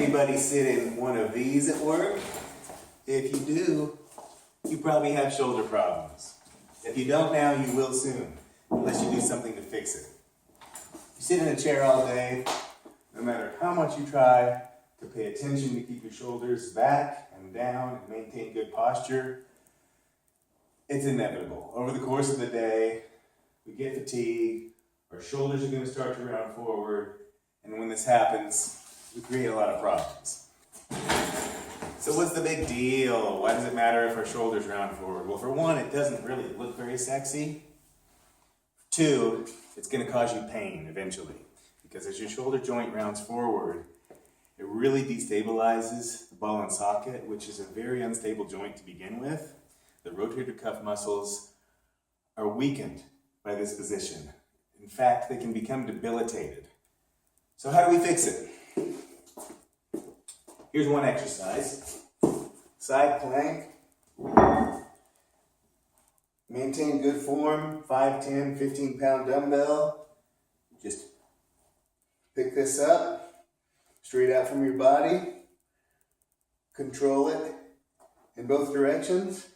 anybody sit in one of these at work? If you do, you probably have shoulder problems. If you don't now, you will soon, unless you do something to fix it. You sit in a chair all day, no matter how much you try to pay attention to keep your shoulders back and down and maintain good posture, it's inevitable. Over the course of the day, we get fatigued, our shoulders are going to start to round forward, and when this happens, we create a lot of problems. So what's the big deal? Why does it matter if our shoulders round forward? Well, for one, it doesn't really look very sexy. Two, it's going to cause you pain eventually, because as your shoulder joint rounds forward, it really destabilizes the ball and socket, which is a very unstable joint to begin with. The rotator cuff muscles are weakened by this position. In fact, they can become debilitated. So how do we fix it? Here's one exercise. Side plank. Maintain good form, 5, 10, 15-pound dumbbell. Just pick this up, straight out from your body. Control it in both directions.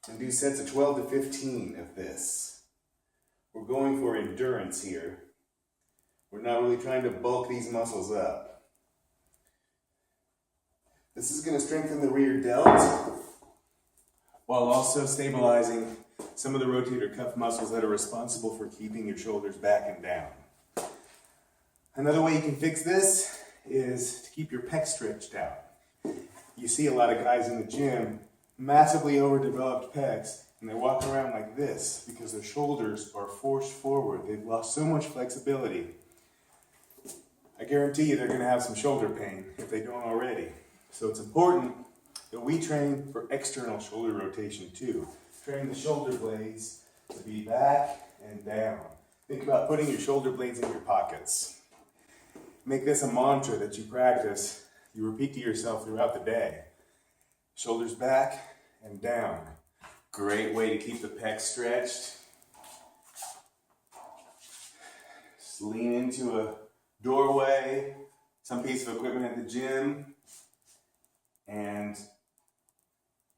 And do sets of 12 to 15 of this. We're going for endurance here. We're not really trying to bulk these muscles up. This is going to strengthen the rear delt while also stabilizing some of the rotator cuff muscles that are responsible for keeping your shoulders back and down. Another way you can fix this is to keep your pecs stretched out. You see a lot of guys in the gym, massively overdeveloped pecs, and they walk around like this because their shoulders are forced forward. They've lost so much flexibility. I guarantee you they're going to have some shoulder pain if they don't already. So it's important that we train for external shoulder rotation too. Train the shoulder blades to be back and down. Think about putting your shoulder blades in your pockets. Make this a mantra that you practice, you repeat to yourself throughout the day. Shoulders back and down. Great way to keep the pecs stretched. Just lean into a doorway, some piece of equipment at the gym, and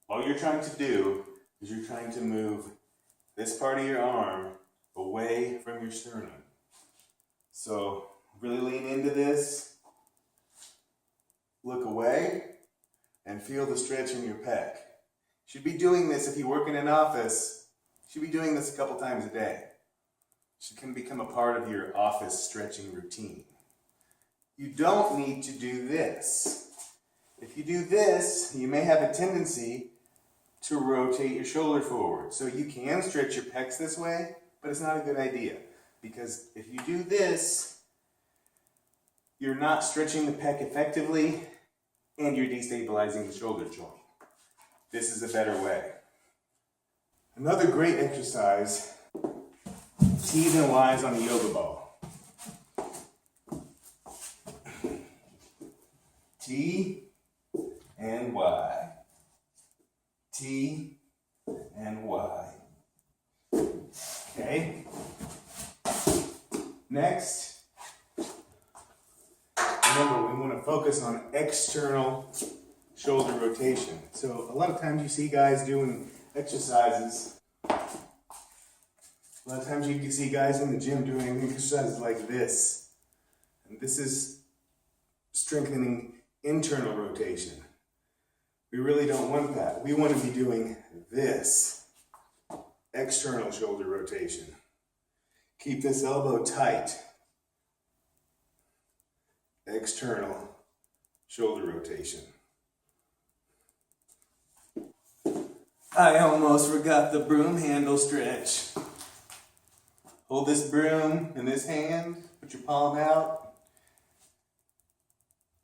all you're trying to do is you're trying to move this part of your arm away from your sternum. So really lean into this, look away, and feel the stretch in your pec. You should be doing this if you work in an office. You should be doing this a couple times a day. It can become a part of your office stretching routine. You don't need to do this. If you do this, you may have a tendency to rotate your shoulder forward. So you can stretch your pecs this way, but it's not a good idea. Because if you do this, you're not stretching the pec effectively, and you're destabilizing the shoulder joint. This is a better way. Another great exercise, T's and Y's on a yoga ball. T and Y. T and Y. Okay. Next, remember we want to focus on external shoulder rotation. So a lot of times you see guys doing exercises. A lot of times you can see guys in the gym doing exercises like this. And this is strengthening internal rotation. We really don't want that. We want to be doing this, external shoulder rotation. Keep this elbow tight. External shoulder rotation. I almost forgot the broom handle stretch. Hold this broom in this hand, put your palm out.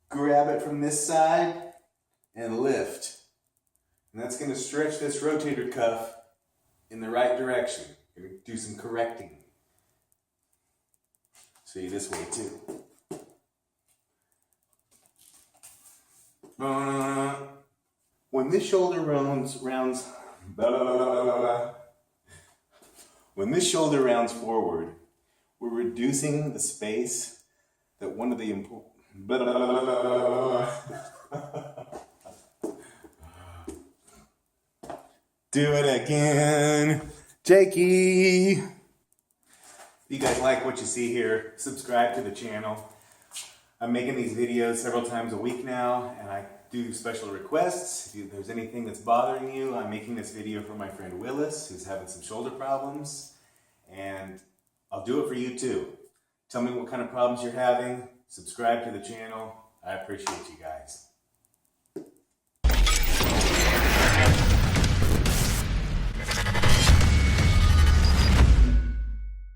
Grab it from this side and lift. And that's going to stretch this rotator cuff in the right direction. You're going to do some correcting. See this way too. When this shoulder rounds, when this shoulder rounds forward, we're reducing the space that one of the important... Do it again, Jakey. If you guys like what you see here, subscribe to the channel. I'm making these videos several times a week now, and I do special requests. If there's anything that's bothering you, I'm making this video for my friend Willis, who's having some shoulder problems, and I'll do it for you too. Tell me what kind of problems you're having. Subscribe to the channel. I appreciate you guys.